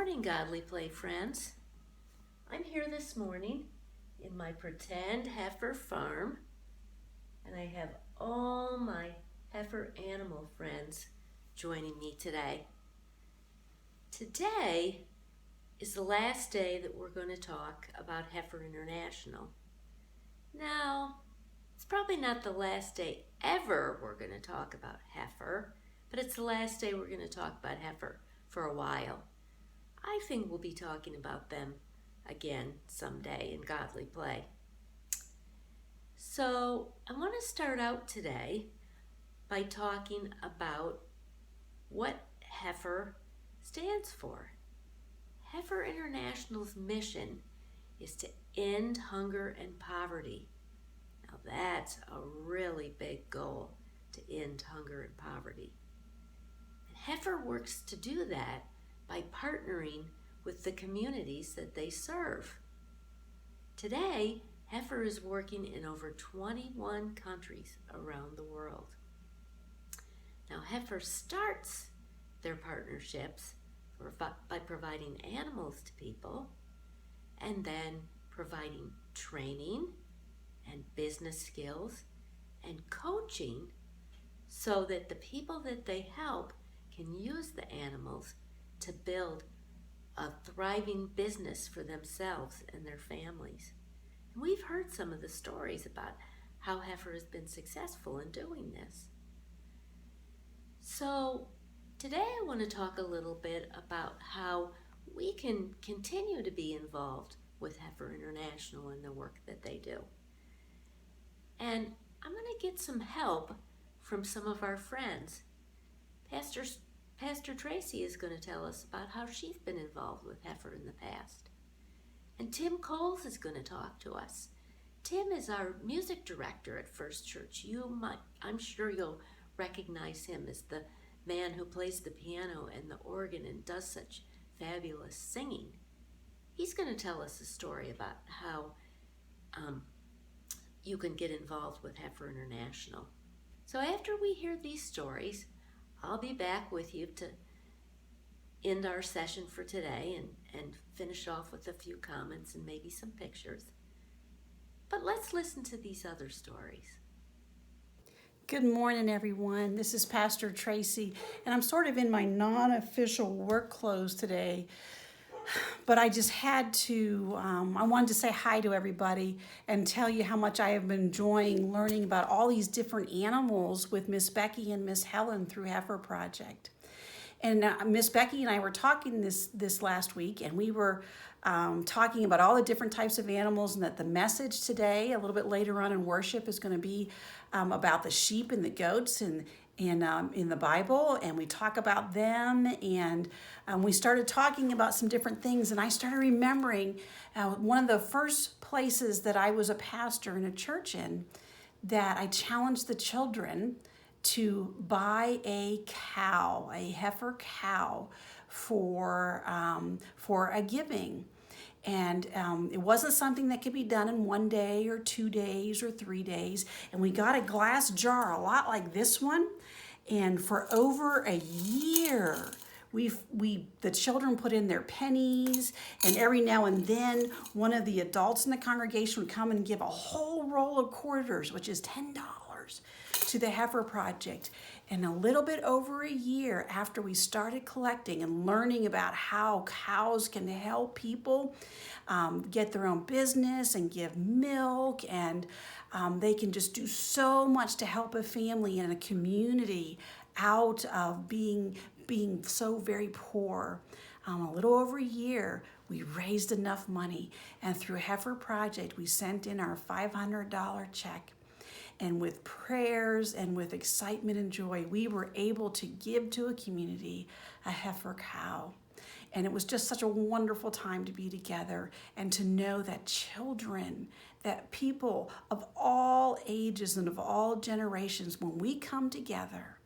morning, Godly Play friends. I'm here this morning in my pretend heifer farm, and I have all my heifer animal friends joining me today. Today is the last day that we're going to talk about Heifer International. Now, it's probably not the last day ever we're going to talk about heifer, but it's the last day we're going to talk about heifer for a while. I think we'll be talking about them again someday in Godly Play. So I want to start out today by talking about what heifer stands for. Heifer International's mission is to end hunger and poverty. Now that's a really big goal, to end hunger and poverty. And Heifer works to do that by partnering with the communities that they serve. Today, Heifer is working in over 21 countries around the world. Now, Heifer starts their partnerships by providing animals to people and then providing training and business skills and coaching so that the people that they help can use the animals to build a thriving business for themselves and their families. And we've heard some of the stories about how Heifer has been successful in doing this. So today I want to talk a little bit about how we can continue to be involved with Heifer International and the work that they do. And I'm going to get some help from some of our friends. Pastor Tracy is going to tell us about how she's been involved with Heifer in the past. And Tim Coles is going to talk to us. Tim is our music director at First Church. I'm sure you'll recognize him as the man who plays the piano and the organ and does such fabulous singing. He's going to tell us a story about how you can get involved with Heifer International. So after we hear these stories, I'll be back with you to end our session for today and finish off with a few comments and maybe some pictures. But let's listen to these other stories. Good morning, everyone. This is Pastor Tracy, and I'm sort of in my non-official work clothes today, but I just had to, I wanted to say hi to everybody and tell you how much I have been enjoying learning about all these different animals with Miss Becky and Miss Helen through Heifer Project. And Miss Becky and I were talking this last week, and we were talking about all the different types of animals, and that the message today, a little bit later on in worship, is going to be about the sheep and the goats and in the Bible, and we talk about them, and we started talking about some different things, and I started remembering one of the first places that I was a pastor in a church in, that I challenged the children to buy a cow, a heifer cow, for a giving. And it wasn't something that could be done in 1 day or 2 days or 3 days. And we got a glass jar, a lot like this one. And for over a year, the children put in their pennies, and every now and then one of the adults in the congregation would come and give a whole roll of quarters, which is $10, to the Heifer Project. And a little bit over a year after we started collecting and learning about how cows can help people get their own business and give milk, and they can just do so much to help a family and a community out of being so very poor. A little over a year, we raised enough money, and through Heifer Project, we sent in our $500 check. And with prayers and with excitement and joy, we were able to give to a community a heifer cow. And it was just such a wonderful time to be together and to know that children, that people of all ages and of all generations, when we come together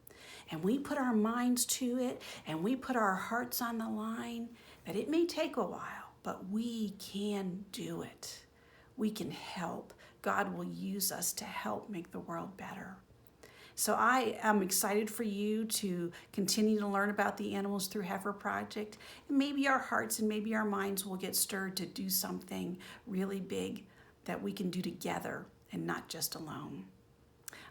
and we put our minds to it and we put our hearts on the line, that it may take a while, but we can do it. We can help. God will use us to help make the world better. So I am excited for you to continue to learn about the Animals Through Heifer Project. And maybe our hearts and maybe our minds will get stirred to do something really big that we can do together and not just alone.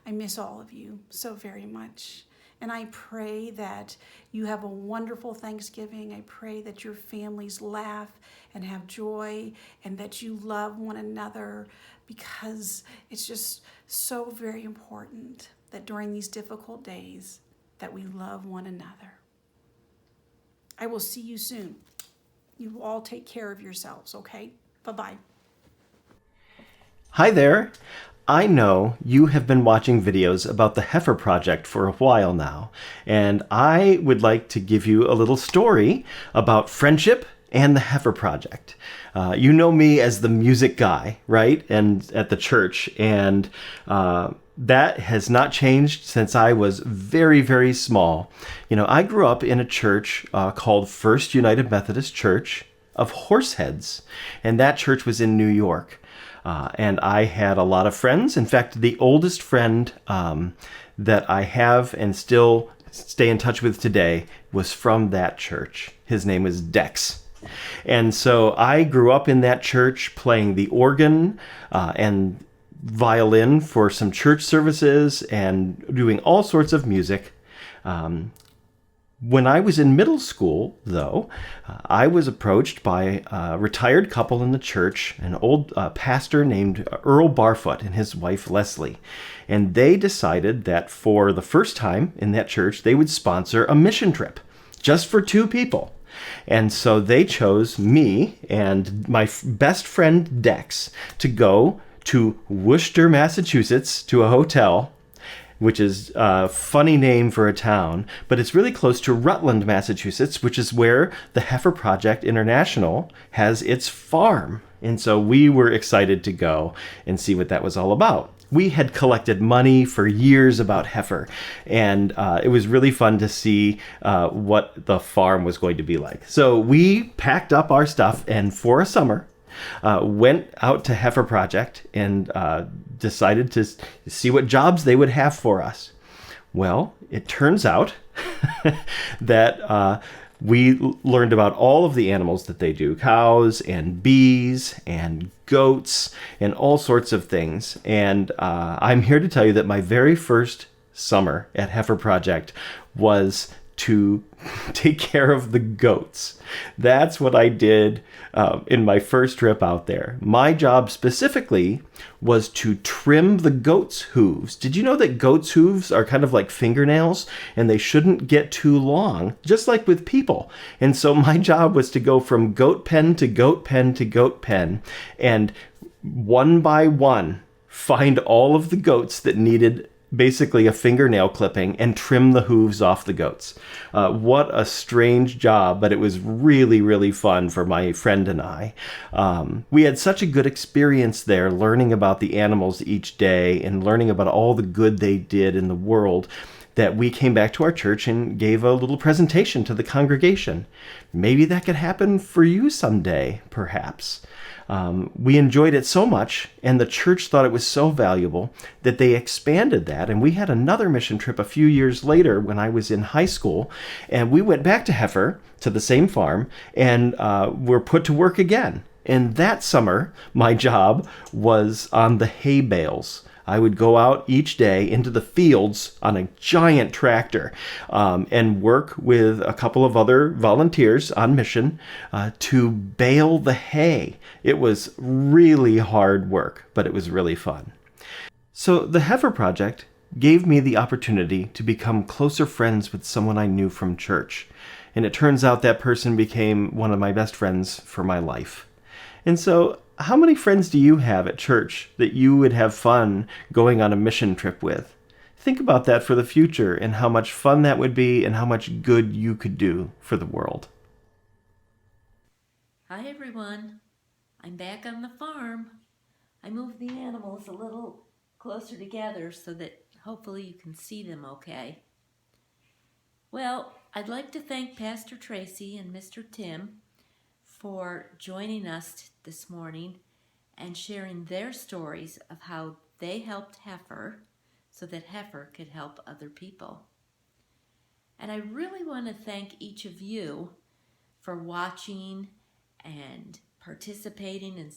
I miss all of you so very much. And I pray that you have a wonderful Thanksgiving. I pray that your families laugh and have joy and that you love one another, because it's just so very important that during these difficult days that we love one another. I will see you soon. You all take care of yourselves, okay? Bye-bye. Hi there. I know you have been watching videos about the Heifer Project for a while now, and I would like to give you a little story about friendship and the Heifer Project. You know me as the music guy, right? And at the church, and that has not changed since I was very, very small. You know, I grew up in a church called First United Methodist Church of Horseheads, and that church was in New York. And I had a lot of friends. In fact, the oldest friend that I have and still stay in touch with today was from that church. His name was Dex. And so I grew up in that church playing the organ and violin for some church services and doing all sorts of music. When I was in middle school, though, I was approached by a retired couple in the church, an old pastor named Earl Barfoot and his wife Leslie. And they decided that for the first time in that church, they would sponsor a mission trip just for 2 people. And so they chose me and my best friend Dex to go to Worcester, Massachusetts, to a hotel, which is a funny name for a town, but it's really close to Rutland, Massachusetts, which is where the Heifer Project International has its farm. And so we were excited to go and see what that was all about. We had collected money for years about heifer, and it was really fun to see what the farm was going to be like. So we packed up our stuff, and for a summer, went out to Heifer Project and decided to see what jobs they would have for us. Well, it turns out that we learned about all of the animals that they do, cows and bees and goats and all sorts of things. And I'm here to tell you that my very first summer at Heifer Project was to take care of the goats. That's what I did in my first trip out there. My job specifically was to trim the goats' hooves. Did you know that goats' hooves are kind of like fingernails and they shouldn't get too long, just like with people? And so my job was to go from goat pen to goat pen to goat pen and one by one find all of the goats that needed basically a fingernail clipping and trim the hooves off the goats. What a strange job, but it was really, really fun for my friend and I. We had such a good experience there, learning about the animals each day and learning about all the good they did in the world, that we came back to our church and gave a little presentation to the congregation. Maybe that could happen for you someday, perhaps. We enjoyed it so much, and the church thought it was so valuable that they expanded that. And we had another mission trip a few years later when I was in high school, and we went back to Heifer, to the same farm, and were put to work again. And that summer, my job was on the hay bales. I would go out each day into the fields on a giant tractor and work with a couple of other volunteers on mission to bale the hay. It was really hard work, but it was really fun. So the Heifer Project gave me the opportunity to become closer friends with someone I knew from church. And it turns out that person became one of my best friends for my life. And so how many friends do you have at church that you would have fun going on a mission trip with? Think about that for the future and how much fun that would be and how much good you could do for the world. Hi everyone, I'm back on the farm. I moved the animals a little closer together so that hopefully you can see them okay. Well, I'd like to thank Pastor Tracy and Mr. Tim for joining us this morning and sharing their stories of how they helped Heifer so that heifer could help other people. And I really want to thank each of you for watching and participating in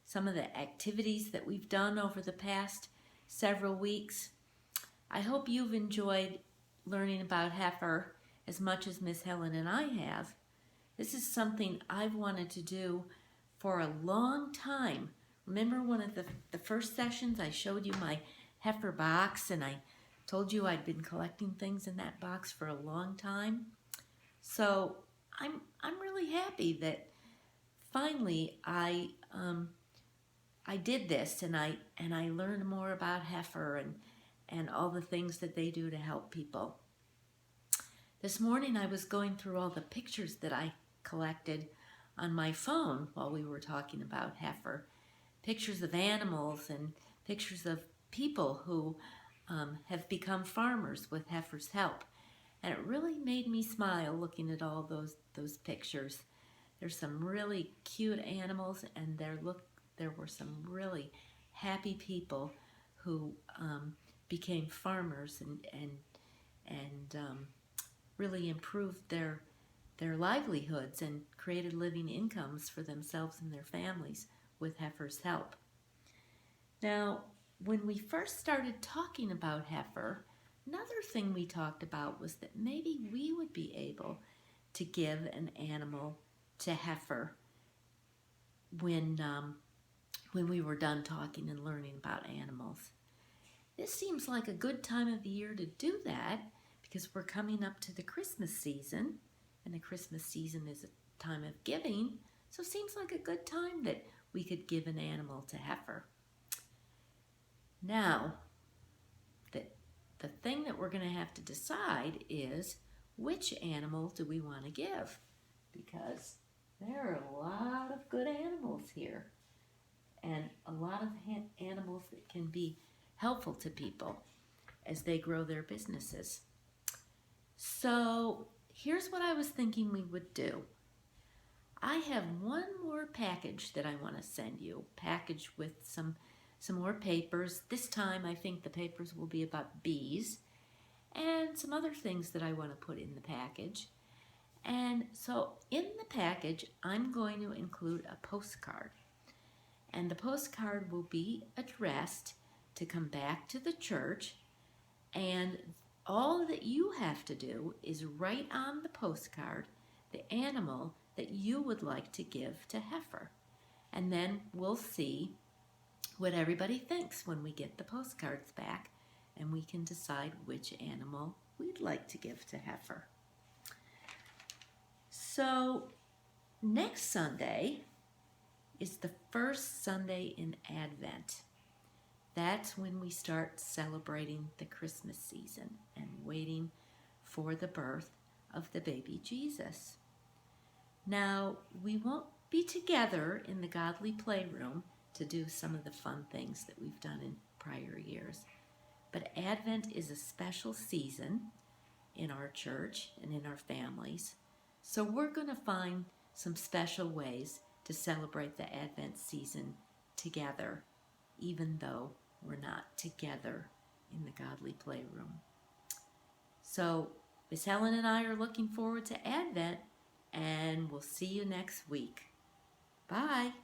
some of the activities that we've done over the past several weeks. I hope you've enjoyed learning about heifer as much as Miss Helen and I have. This is something I've wanted to do for a long time. Remember one of the first sessions I showed you my heifer box, and I told you I'd been collecting things in that box for a long time? So I'm really happy that finally I did this, and I learned more about heifer and all the things that they do to help people. This morning I was going through all the pictures that I collected on my phone while we were talking about heifer. Pictures of animals and pictures of people who have become farmers with heifer's help. And it really made me smile looking at all those pictures. There's some really cute animals, and there were some really happy people who became farmers and really improved their livelihoods and created living incomes for themselves and their families with heifer's help. Now, when we first started talking about heifer, another thing we talked about was that maybe we would be able to give an animal to heifer when we were done talking and learning about animals. This seems like a good time of the year to do that because we're coming up to the Christmas season, and the Christmas season is a time of giving, so it seems like a good time that we could give an animal to heifer. Now, the thing that we're going to have to decide is which animal do we want to give, because there are a lot of good animals here and a lot of animals that can be helpful to people as they grow their businesses. So here's what I was thinking we would do. I have one more package that I want to send you, packaged with some more papers. This time I think the papers will be about bees and some other things that I want to put in the package. And so in the package I'm going to include a postcard. And the postcard will be addressed to come back to the church, and all that you have to do is write on the postcard the animal that you would like to give to heifer. And then we'll see what everybody thinks when we get the postcards back, and we can decide which animal we'd like to give to heifer. So next Sunday is the first Sunday in Advent. That's when we start celebrating the Christmas season and waiting for the birth of the baby Jesus. Now, we won't be together in the Godly Playroom to do some of the fun things that we've done in prior years, but Advent is a special season in our church and in our families, so we're going to find some special ways to celebrate the Advent season together, even though we're not together in the Godly Playroom. So Miss Helen and I are looking forward to Advent, and we'll see you next week. Bye.